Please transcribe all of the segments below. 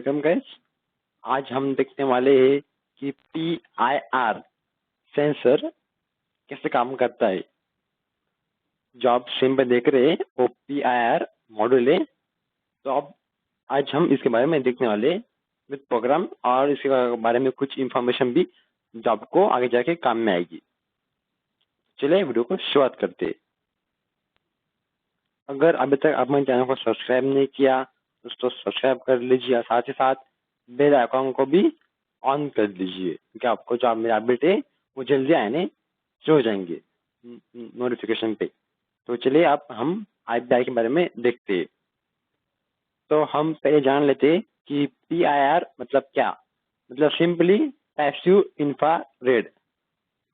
Welcome guys. आज हम देखने वाले हैं कि PIR सेंसर कैसे काम करता है। जो आप स्क्रीन पर देख रहे हैं वो PIR मॉड्यूल है। तो अब आज हम इसके बारे में देखने वाले विद प्रोग्राम और इसके बारे में कुछ इंफॉर्मेशन भी जो आपको आगे जाके काम में आएगी। चलिए वीडियो को शुरुआत करते हैं। अगर अभी तक आपने चैनल को सब्सक्राइब नहीं किया तो सब्सक्राइब कर लीजिए और साथ ही साथ बेल आइकॉन को भी ऑन कर दीजिए क्योंकि आपको जो मेरे अपडेट है वो जल्दी आने शुरू हो जाएंगे नोटिफिकेशन पे। तो चलिए अब हम IPI के बारे में देखते हैं। तो हम पहले जान लेते हैं कि PIR मतलब क्या। मतलब सिंपली पैसिव इंफ्रारेड।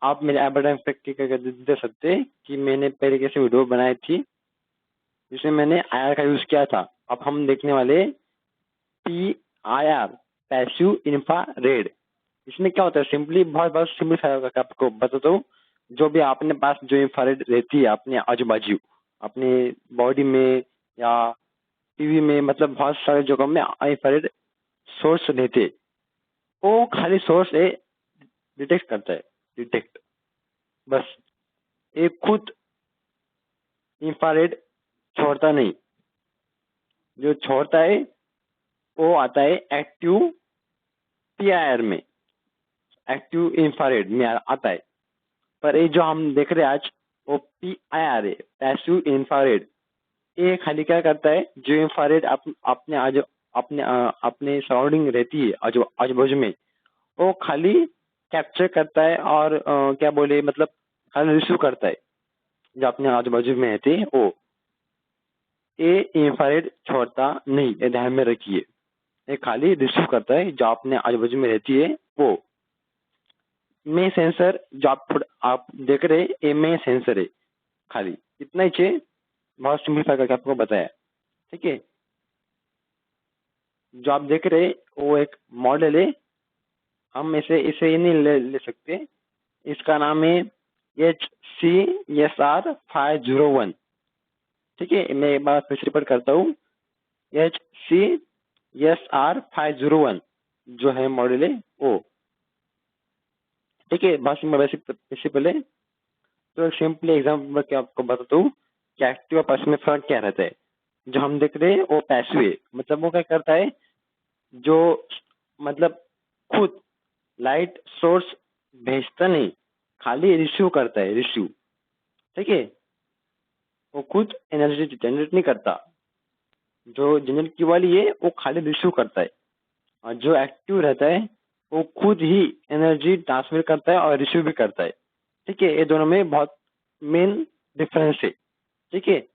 आप मेरे एडवर्टाइजमेंट दे सकते हैं कि मैंने पहले कैसे वीडियो बनाई थी जिसमें मैंने IR का यूज किया था। अब हम देखने वाले PIR पैसिव इंफ्रारेड। इसमें क्या होता है, सिंपली बहुत बहुत सिंपल आपको बताता हूँ। जो भी आपने पास जो इंफ्रारेड रहती है अपने आजू बाजू अपने बॉडी में या टीवी में, मतलब बहुत सारे जगहों में इंफ्रारेड सोर्स रहते हैं। वो खाली सोर्स है डिटेक्ट करता है, डिटेक्ट बस। एक खुद इंफ्रारेड छोड़ता नहीं। जो छोड़ता है वो आता है एक्टिव PIR में, एक्टिव इंफ्रारेड में आता है। पर ये जो हम देख रहे हैं आज वो PIR है, पैसिव इंफ्रारेड। ये खाली क्या करता है, जो इंफ्रारेड अपने आज अपने सराउंडिंग रहती है आजू बाजू में, वो खाली कैप्चर करता है और क्या बोले मतलब खाली रिसीव करता है जो अपने आजू बाजू में रहते हैं वो। ये इंफ्रारेड छोड़ता नहीं, ये ध्यान में रखिए। ये खाली रिसीव करता है जो अपने आजू बाजू में रहती है वो। में सेंसर जो आप देख रहे हैं ये में सेंसर है, खाली इतना ही चाहिए। बहुत सिंपलीफाई करके आपको बताया, ठीक है। जो आप देख रहे हैं वो एक मॉडल है। हम इसे ही नहीं ले सकते। इसका नाम है HCSR501, ठीक है। मैं एक बार फिर से रिपीट करता हूँ, HCSR501 जो है मॉडल है वो, ठीक है। बहुत बेसिक है। तो सिंपली एग्जाम्पल के आपको बताता हूँ कि एक्टिव और पैसिव में फर्क क्या रहता है। जो हम देख रहे हैं वो पैसिव है, मतलब वो क्या करता है, जो मतलब खुद लाइट सोर्स भेजता नहीं, खाली रिसीव करता है, रिसीव, ठीक है। वो खुद एनर्जी जनरेट नहीं करता। जो जनरेट की वाली है वो खाली रिसीव करता है। और जो एक्टिव रहता है वो खुद ही एनर्जी ट्रांसफर करता है और रिसीव भी करता है, ठीक है। ये दोनों में बहुत मेन डिफरेंस है, ठीक है।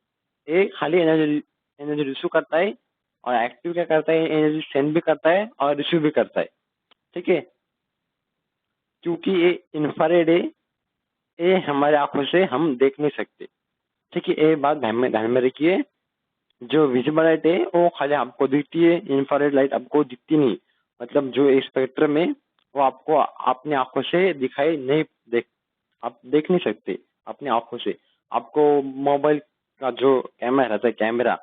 एक खाली एनर्जी एनर्जी रिसीव करता है और एक्टिव क्या करता है, एनर्जी सेंड भी करता है और रिसीव भी करता है, ठीक है। क्योंकि ये इंफ्रारेड है, ये हमारे आंखों से हम देख नहीं सकते, ठीक है। ये बात ध्यान में रखिए। जो विजिबल लाइट है वो खाली आपको दिखती है, इंफ्रारेड लाइट आपको दिखती नहीं। मतलब जो स्पेक्ट्रम है वो आपको अपने आंखों से दिखाई नहीं, आप देख नहीं सकते अपने आंखों से। आपको मोबाइल का जो कैमरा रहता है, कैमरा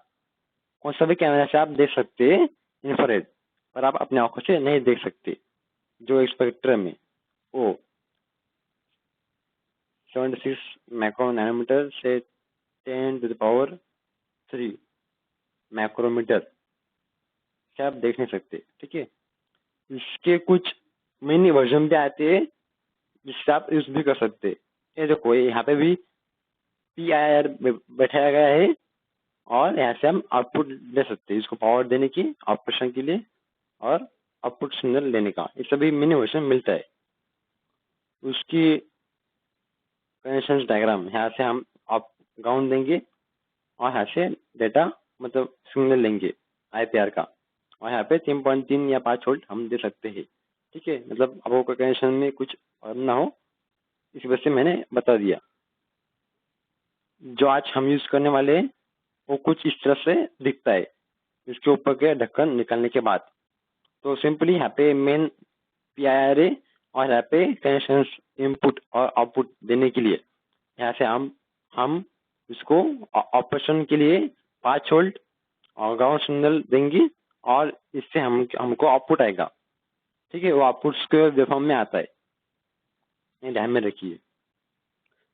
कौन सा भी कैमरा से आप देख सकते हैं इंफ्रारेड, पर आप अपने आंखों से नहीं देख सकते। जो स्पेक्ट्रम है वो 76 माइक्रो नैनोमीटर से 10⁻³ माइक्रोमीटर से आप देख नहीं सकते, ठीक है। इसके कुछ मिनी वर्जन भी आते हैं जिससे आप यूज भी कर सकते हैं। ये देखो यहाँ पे भी PIR बैठाया गया है और यहाँ से हम आउटपुट ले सकते हैं, इसको पावर देने की, ऑपरेशन के लिए और आउटपुट सिग्नल लेने का। ये सभी मिनी वर्जन मिलता है। उसकी कनेक्शन डायग्राम यहाँ से हम आप ग्राउंड देंगे और यहाँ से डेटा मतलब सिग्नल लेंगे IPR का, और यहाँ पे 3.3 या 5 वोल्ट हम दे सकते हैं, ठीक है। मतलब आपको कनेक्शन में कुछ और ना हो, इस वजह से मैंने बता दिया। जो आज हम यूज करने वाले हैं वो कुछ इस तरह से दिखता है इसके ऊपर के ढक्कन निकालने के बाद। तो सिंपली यहाँ पे मेन PIR है और यहाँ पे कनेक्शन इनपुट और आउटपुट देने के लिए यहाँ से हम इसको ऑपरेशन के लिए 5 वोल्ट और ग्राउंड सिग्नल देंगे और इससे हमको आउटपुट आएगा। ठीक है, वो आउटपुट स्क्वायर वेवफॉर्म में आता है, ये ध्यान में रखिए।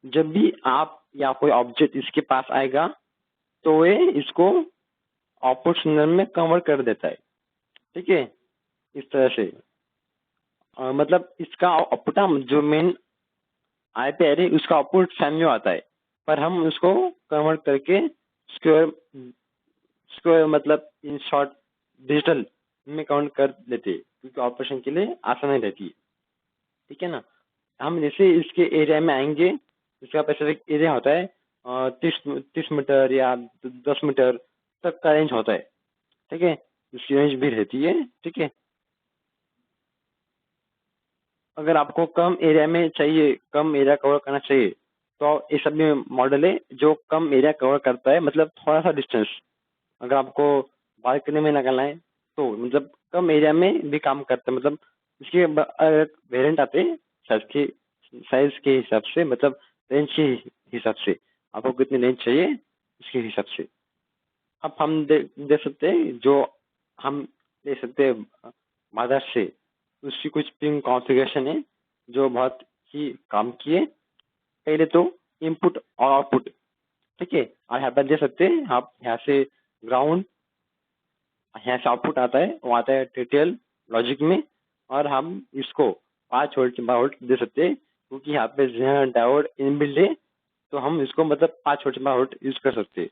जब भी आप या कोई ऑब्जेक्ट इसके पास आएगा तो ये इसको आउटपुट सिग्नल में कन्वर्ट कर देता है। ठीक है, इस तरह से मतलब इसका आउटपुट जो मेन आई पे एरे उसका आउटपुट सेम में आता है, पर हम उसको कन्वर्ट करके स्क्वायर स्क्वायर मतलब इन शॉर्ट डिजिटल में काउंट कर लेते हैं, क्योंकि ऑपरेशन के लिए आसानी रहती है। ठीक है ना। हम जैसे इसके एरिया में आएंगे, इसका स्पेसिफिक एरिया होता है 30 मीटर या 10 मीटर तक का रेंज होता है। ठीक है, इसकी रेंज भी रहती है। ठीक है, अगर आपको कम एरिया में चाहिए, कम एरिया कवर करना चाहिए, तो ये सब में मॉडल है जो कम एरिया कवर करता है, मतलब थोड़ा सा डिस्टेंस। अगर आपको बालकनी में लगाना है तो मतलब कम एरिया में भी काम करता है, मतलब इसके वेरिएंट आते हैं साइज के हिसाब से, मतलब रेंज के हिसाब से आपको कितनी रेंज चाहिए उसके हिसाब से। अब हम दे सकते हैं, जो हम ले सकते हैं बाजार से, उसकी कुछ पिन कॉन्फ़िगरेशन है जो बहुत ही काम की है। पहले तो इनपुट और आउटपुट। ठीक है, और यहाँ पर दे सकते हैं आप, यहाँ से ग्राउंड, यहाँ से आउटपुट आता है, वो आता है डिटेल लॉजिक में, और हम इसको 5 वोल्ट 12 वोल्ट दे सकते हैं, क्योंकि यहाँ पे जेनर डायोड इनबिल्ड है, तो हम इसको मतलब 5 वोल्ट 12 वोल्ट यूज कर सकते हैं।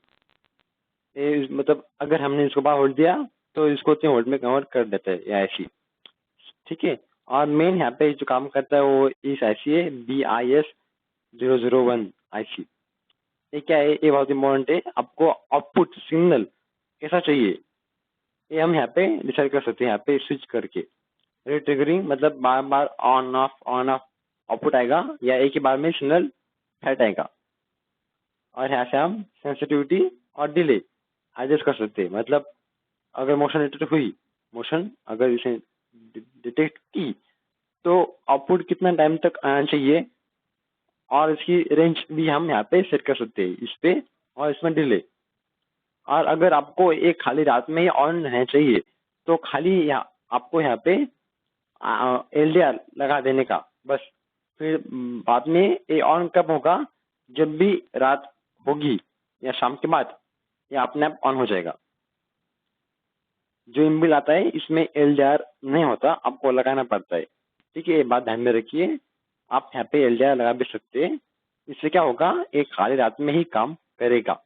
मतलब अगर हमने इसको 12 वोल्ट दिया तो इसको 3 वोल्ट में कन्वर्ट कर देता है, या ऐसी। ठीक है, और मेन यहाँ पे जो काम करता है वो इस IC है BIS001 IC। ये क्या है, ये बहुत इंपॉर्टेंट है। आपको आउटपुट सिग्नल कैसा चाहिए ये हम यहाँ पे डिसाइड कर सकते हैं, यहाँ पे स्विच करके। ट्रिगरिंग मतलब बार बार ऑन ऑफ आउटपुट आएगा, या एक ही बार में सिग्नल फैट आएगा। और यहाँ से हम सेंसिटिविटी और डिले एडजस्ट कर सकते हैं, मतलब अगर मोशन डिटेक्ट हुई, मोशन अगर इसे डिटेक्ट की, तो आउटपुट कितना टाइम तक आना चाहिए, और इसकी रेंज भी हम यहाँ पे सेट कर सकते हैं इस पे, और इसमें डिले। और अगर आपको एक खाली रात में ही ऑन रहना चाहिए, तो खाली आपको यहाँ पे LDR लगा देने का बस। फिर बाद में ये ऑन कब होगा, जब भी रात होगी या शाम के बाद, या अपने आप ऑन हो जाएगा। जो इनबिल्ट आता है इसमें LDR नहीं होता, आपको लगाना पड़ता है। ठीक है, ये बात ध्यान में रखिए। आप यहाँ पे LDR लगा भी सकते हैं, इससे क्या होगा, एक खाली रात में ही काम करेगा।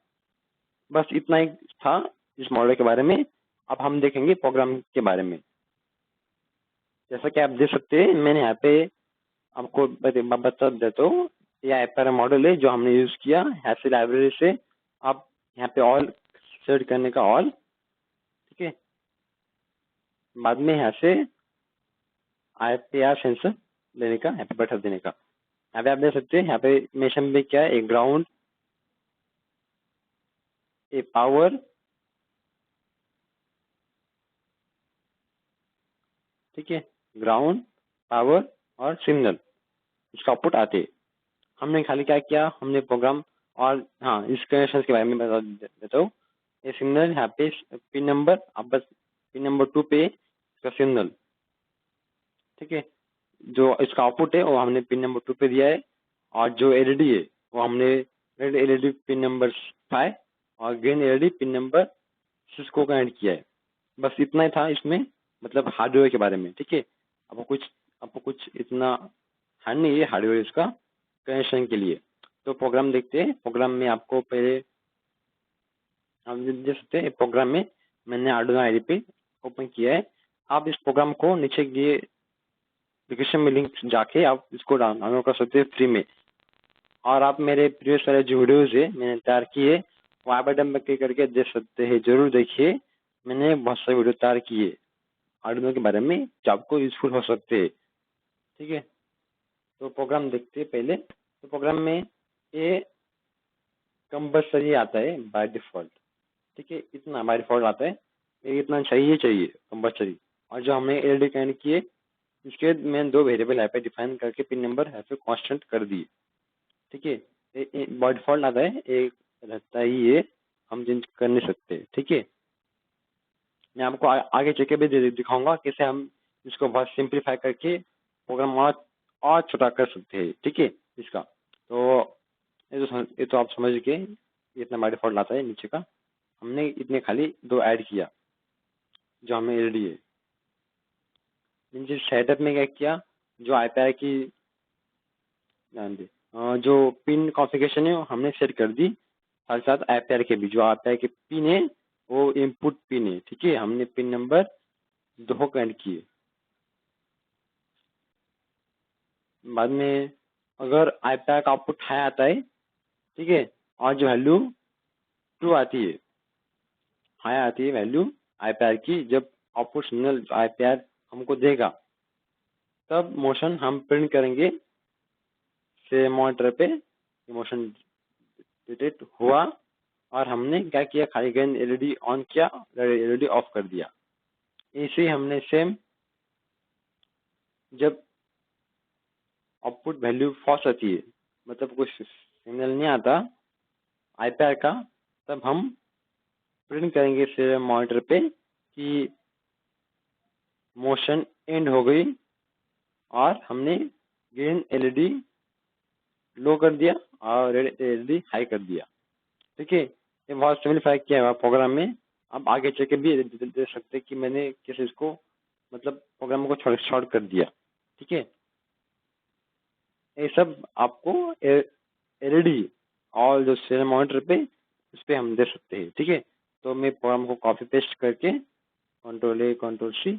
बस इतना ही था इस मॉडल के बारे में। अब हम देखेंगे प्रोग्राम के बारे में। जैसा कि आप देख सकते हैं, मैंने यहाँ पे आपको बता देता हूँ, यह एपर मॉडल है जो हमने यूज किया यहाँ से लाइब्रेरी से। आप यहाँ पे ऑल सेट करने का ऑल। ठीक है, बाद में यहाँ से IPR सेंसर लेने का, यहाँ पे बैठा देने का। यहाँ पे आप देख सकते हैं, यहाँ पे मेशन में क्या है, एक ग्राउंड, एक पावर, ठीक है, ग्राउंड, पावर और सिग्नल, इसका आउटपुट आते हैं। हमने खाली क्या किया, हमने प्रोग्राम, और हाँ इस कनेक्शन के बारे में बता देता हूँ। ये सिग्नल यहाँ पे पिन नंबर, आप बस पिन नंबर 2 पे इसका सिग्नल। ठीक है, जो इसका आउटपुट है वो हमने पिन नंबर 2 पे दिया है, और जो LED है वो हमने रेड LED पिन नंबर 5 और ग्रीन LED पिन नंबर 6 को कनेक्ट किया है। बस इतना ही था इसमें, मतलब हार्डवेयर के बारे में। ठीक है, आपको कुछ इतना हार्ड नहीं है हार्डवेयर इसका कनेक्शन के लिए। तो प्रोग्राम देखते हैं। प्रोग्राम में आपको पहले हम देख सकते हैं, प्रोग्राम में मैंने आर्डुइनो IDE पे ओपन किया है। आप इस प्रोग्राम को नीचे दिए डिस्क्रिप्शन में लिंक जाके आप इसको डाउनलोड कर सकते हैं फ्री में। और आप मेरे प्रीवियस वाले जो वीडियोज है मैंने तैयार किए, वो आई बटन पर क्लिक करके देख सकते हैं। जरूर देखिए, मैंने बहुत सारे वीडियो तैयार किए आर्डुइनो के बारे में जो आपको यूजफुल हो सकते हैं। ठीक है, तो प्रोग्राम देखते हैं पहले। तो प्रोग्राम में ये कंपल्सरी आता है बाय डिफॉल्ट। ठीक है, इतना बाय डिफॉल्ट आता है, ये इतना चाहिए कंपल्सरी। और जो हमने LED कनेक्ट किए, इसके बाद मैंने 2 वेरिएबल यहाँ पे डिफाइन करके पिन नंबर यहाँ पे कॉन्स्टेंट कर दिए। ठीक है, बाय डिफॉल्ट आता है, एक रहता ही है, हम चेंज कर नहीं सकते। ठीक है, मैं आपको आगे चल के भी दिखाऊंगा कैसे हम इसको बहुत सिंप्लीफाई करके प्रोग्राम और छोटा कर सकते हैं, ठीक है। इसका तो ये तो आप समझ गए, इतना बाय डिफॉल्ट लाता है नीचे का। हमने इतने खाली 2 ऐड किया जो हमें एलडी है। नीचे सेटअप में क्या किया, जो आईपीआर की ध्यान दे, जो पिन कॉन्फ़िगरेशन है वो हमने सेट कर दी, साथ साथ आईपीआर के भी, जो आईपीआर के पिन है वो इनपुट पिन है, ठीक है। हमने पिन नंबर 2 को ऐड किए। बाद में अगर आईपीआर का आउटपुट हाई आता है, ठीक है, और जो वैल्यू ट्रू आती है, हाई आती है वैल्यू आईपीआर की, जब आउटपुट सिग्नल आईपीआर हमको देगा तब मोशन हम प्रिंट करेंगे से मॉनिटर पे मोशन डिटेक्ट हुआ, और हमने क्या किया, खाली गन एलईडी ऑन किया, एलईडी ऑफ कर दिया। इसे हमने सेम जब आउटपुट वैल्यू फॉल्स आती है, मतलब कुछ सिग्नल नहीं आता आईपीआर का, तब हम प्रिंट करेंगे से मॉनिटर पे कि मोशन एंड हो गई और हमने ग्रीन एलईडी लो कर दिया और रेड एलईडी हाई कर दिया, ठीक है। ये बहुत सिंपलीफाई किया हुआ प्रोग्राम में। अब आगे चल के भी दे सकते कि मैंने कैसे इसको मतलब प्रोग्राम को शॉर्ट कर दिया, ठीक है। ये सब आपको एलईडी और जो सीरियल मॉनिटर पे उस पर हम दे सकते हैं, ठीक है। तो मैं प्रोग्राम को कॉपी पेस्ट करके Ctrl+A Ctrl+C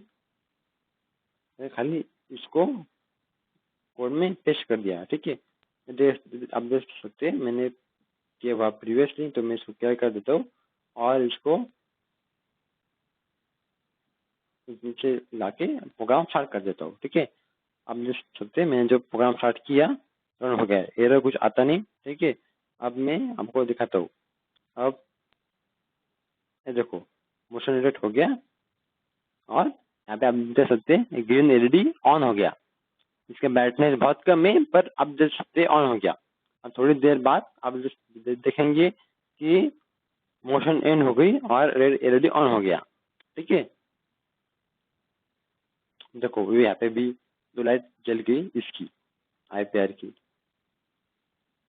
खाली इसको कोड में पेस्ट कर दिया, ठीक है। आप देख सकते हैं मैंने किया हुआ प्रीवियसली, तो मैं इसको क्या कर देता हूँ और इसको नीचे लाके प्रोग्राम स्टार्ट कर देता हूँ, ठीक है। आप देख सकते हैं मैंने जो प्रोग्राम स्टार्ट किया रन हो गया, एरर कुछ आता नहीं, ठीक है। अब मैं आपको दिखाता हूँ। अब ये देखो मोशन डिटेक्ट हो गया और यहाँ पे आप देख सकते हैं ग्रीन एलईडी ऑन हो गया। इसका ब्राइटनेस बहुत कम है पर आप देख सकते हैं ऑन हो गया। अब थोड़ी देर बाद आप देखेंगे कि मोशन एंड हो गई और रेड एलईडी ऑन हो गया, ठीक है। देखो यहाँ पे भी 2 लाइट जल गई इसकी आईपीआर की।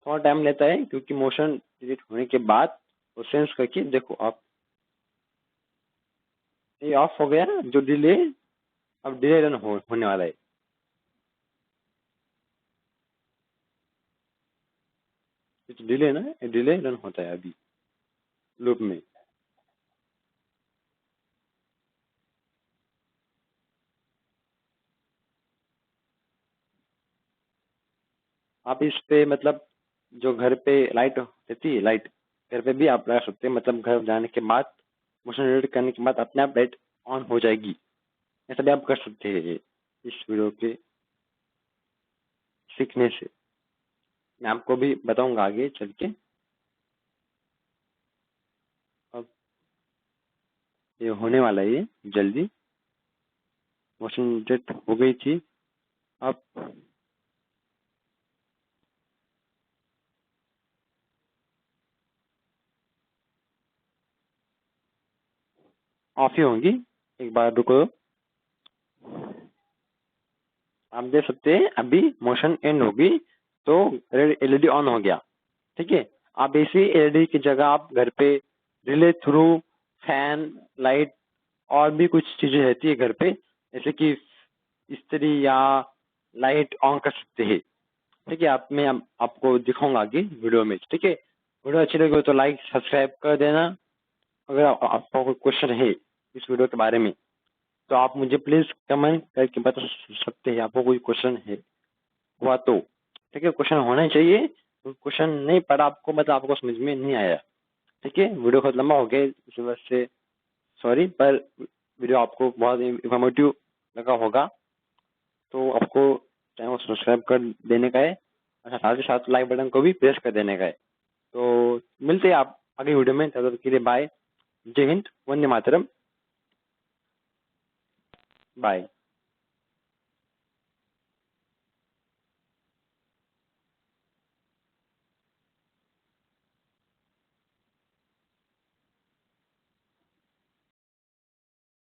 थोड़ा टाइम लेता है क्योंकि मोशन डिलीट होने के बाद वो सेंस करके, देखो आप ये ऑफ हो गया, जो डिले अब डिले रन होने वाला है। डिले ना, डिले रन होता है अभी लूप में। आप इस पे मतलब जो घर पे लाइट रहती है, लाइट घर पे भी आप लगा सकते हैं, मतलब घर जाने के बाद मोशन डिलीट करने के बाद अपने आप लाइट ऑन हो जाएगी। ऐसा भी आप कर सकते हैं इस वीडियो के सीखने से। मैं आपको भी बताऊंगा आगे चल के। अब ये होने वाला है, ये जल्दी मोशन डिटेक्ट हो गई थी। अब ऑफ ही होंगी, एक बार रुको। आप देख सकते हैं अभी मोशन एंड होगी तो रेड एलईडी ऑन हो गया, ठीक है। आप इसी एलईडी की जगह आप घर पे रिले थ्रू फैन लाइट और भी कुछ चीजें रहती है घर पे, जैसे कि इस्त्री या लाइट ऑन कर सकते हैं, ठीक है। मैं आपको दिखाऊंगा आगे वीडियो में, ठीक है। वीडियो अच्छी लगी हो तो लाइक सब्सक्राइब कर देना। अगर आपका कोई क्वेश्चन है इस वीडियो के बारे में तो आप मुझे प्लीज कमेंट करके बता सकते हैं, आपको कोई क्वेश्चन है हुआ तो, ठीक है। क्वेश्चन होना ही चाहिए, क्वेश्चन नहीं पड़ा आपको मतलब आपको समझ में नहीं आया, ठीक है। वीडियो बहुत लंबा हो गया इस वजह से सॉरी, पर वीडियो आपको बहुत इंफॉर्मेटिव लगा होगा तो आपको चैनल को सब्सक्राइब कर देने का है और साथ ही साथ लाइक बटन को भी प्रेस कर देने का है। तो मिलते हैं आप आगे वीडियो में, तब तक के लिए बाय। जय हिंद, वंदे मातरम, बाय।